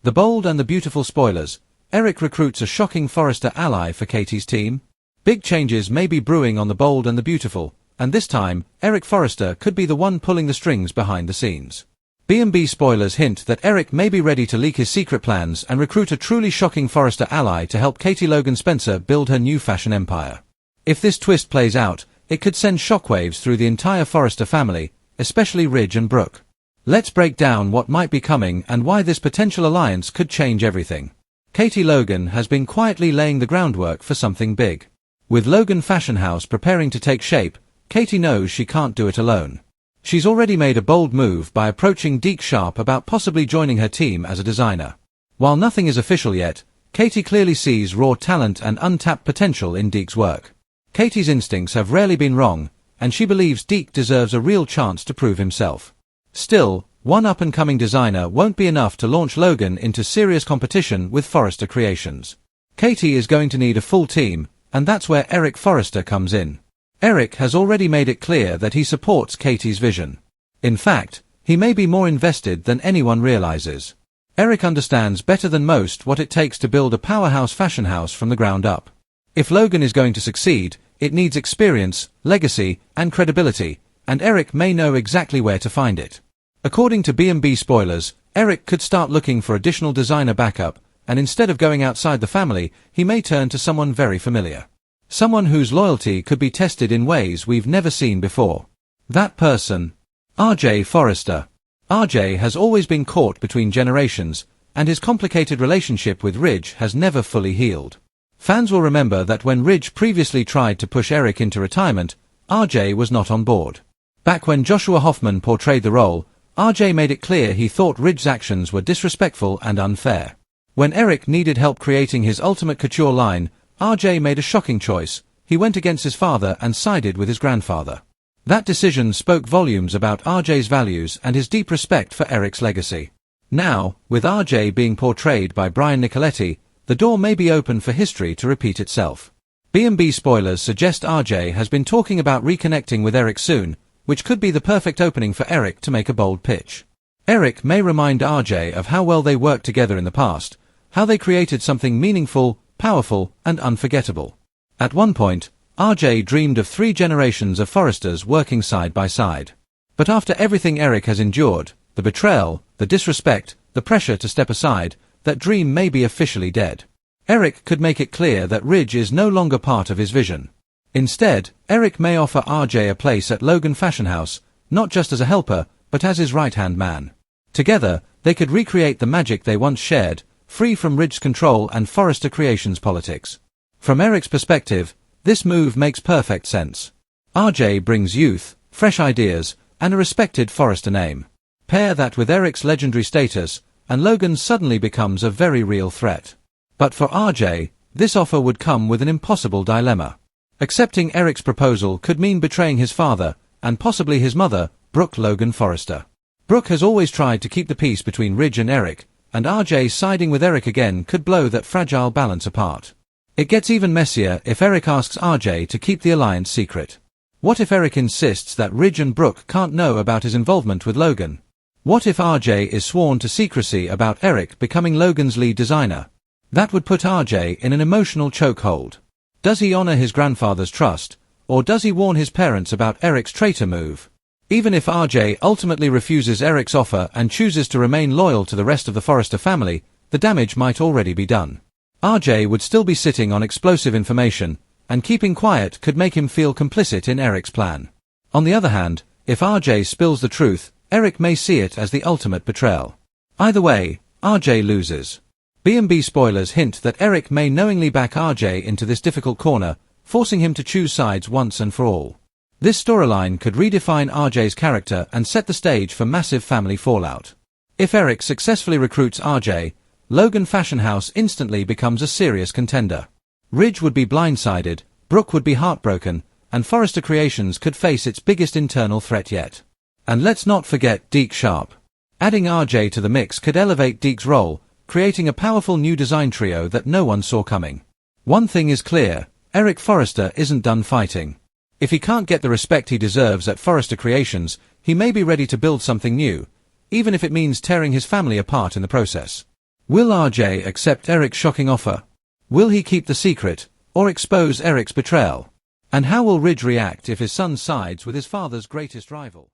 The bold and the beautiful spoilers. Eric recruits a shocking Forrester ally for Katie's team. Big changes may be brewing on the bold and the beautiful, and this time, Eric Forrester could be the one pulling the strings behind the scenes. B&B spoilers hint that Eric may be ready to leak his secret plans and recruit a truly shocking Forrester ally to help Katie Logan Spencer build her new fashion empire. If this twist plays out, it could send shockwaves through the entire Forrester family, especially Ridge and Brooke. Let's break down what might be coming and why this potential alliance could change everything. Katie Logan has been quietly laying the groundwork for something big. With Logan Fashion House preparing to take shape, Katie knows she can't do it alone. She's already made a bold move by approaching Deke Sharp about possibly joining her team as a designer. While nothing is official yet, Katie clearly sees raw talent and untapped potential in Deke's work. Katie's instincts have rarely been wrong, and she believes Deke deserves a real chance to prove himself. Still, one up-and-coming designer won't be enough to launch Logan into serious competition with Forrester Creations. Katie is going to need a full team, and that's where Eric Forrester comes in. Eric has already made it clear that he supports Katie's vision. In fact, he may be more invested than anyone realizes. Eric understands better than most what it takes to build a powerhouse fashion house from the ground up. If Logan is going to succeed, it needs experience, legacy, and credibility, and Eric may know exactly where to find it. According to B&B spoilers, Eric could start looking for additional designer backup, and instead of going outside the family, he may turn to someone very familiar. Someone whose loyalty could be tested in ways we've never seen before. That person. R.J. Forrester. R.J. has always been caught between generations, and his complicated relationship with Ridge has never fully healed. Fans will remember that when Ridge previously tried to push Eric into retirement, R.J. was not on board. Back when Joshua Hoffman portrayed the role, R.J. made it clear he thought Ridge's actions were disrespectful and unfair. When Eric needed help creating his ultimate couture line, R.J. made a shocking choice. He went against his father and sided with his grandfather. That decision spoke volumes about R.J.'s values and his deep respect for Eric's legacy. Now, with R.J. being portrayed by Brian Nicoletti, the door may be open for history to repeat itself. B&B spoilers suggest R.J. has been talking about reconnecting with Eric soon, which could be the perfect opening for Eric to make a bold pitch. Eric may remind R.J. of how well they worked together in the past, how they created something meaningful, powerful, and unforgettable. At one point, R.J. dreamed of 3 generations of Forresters working side by side. But after everything Eric has endured, the betrayal, the disrespect, the pressure to step aside, that dream may be officially dead. Eric could make it clear that Ridge is no longer part of his vision. Instead, Eric may offer R.J. a place at Logan Fashion House, not just as a helper, but as his right-hand man. Together, they could recreate the magic they once shared, free from Ridge's control and Forrester Creations politics. From Eric's perspective, this move makes perfect sense. R.J. brings youth, fresh ideas, and a respected Forrester name. Pair that with Eric's legendary status, and Logan suddenly becomes a very real threat. But for R.J., this offer would come with an impossible dilemma. Accepting Eric's proposal could mean betraying his father, and possibly his mother, Brooke Logan Forrester. Brooke has always tried to keep the peace between Ridge and Eric, and R.J. siding with Eric again could blow that fragile balance apart. It gets even messier if Eric asks R.J. to keep the alliance secret. What if Eric insists that Ridge and Brooke can't know about his involvement with Logan? What if R.J. is sworn to secrecy about Eric becoming Logan's lead designer? That would put R.J. in an emotional chokehold. Does he honor his grandfather's trust, or does he warn his parents about Eric's traitor move? Even if R.J. ultimately refuses Eric's offer and chooses to remain loyal to the rest of the Forrester family, the damage might already be done. R.J. would still be sitting on explosive information, and keeping quiet could make him feel complicit in Eric's plan. On the other hand, if R.J. spills the truth, Eric may see it as the ultimate betrayal. Either way, R.J. loses. B&B spoilers hint that Eric may knowingly back R.J. into this difficult corner, forcing him to choose sides once and for all. This storyline could redefine R.J.'s character and set the stage for massive family fallout. If Eric successfully recruits R.J., Logan Fashion House instantly becomes a serious contender. Ridge would be blindsided, Brooke would be heartbroken, and Forrester Creations could face its biggest internal threat yet. And let's not forget Deke Sharp. Adding R.J. to the mix could elevate Deke's role, creating a powerful new design trio that no one saw coming. One thing is clear, Eric Forrester isn't done fighting. If he can't get the respect he deserves at Forrester Creations, he may be ready to build something new, even if it means tearing his family apart in the process. Will RJ accept Eric's shocking offer? Will he keep the secret, or expose Eric's betrayal? And how will Ridge react if his son sides with his father's greatest rival?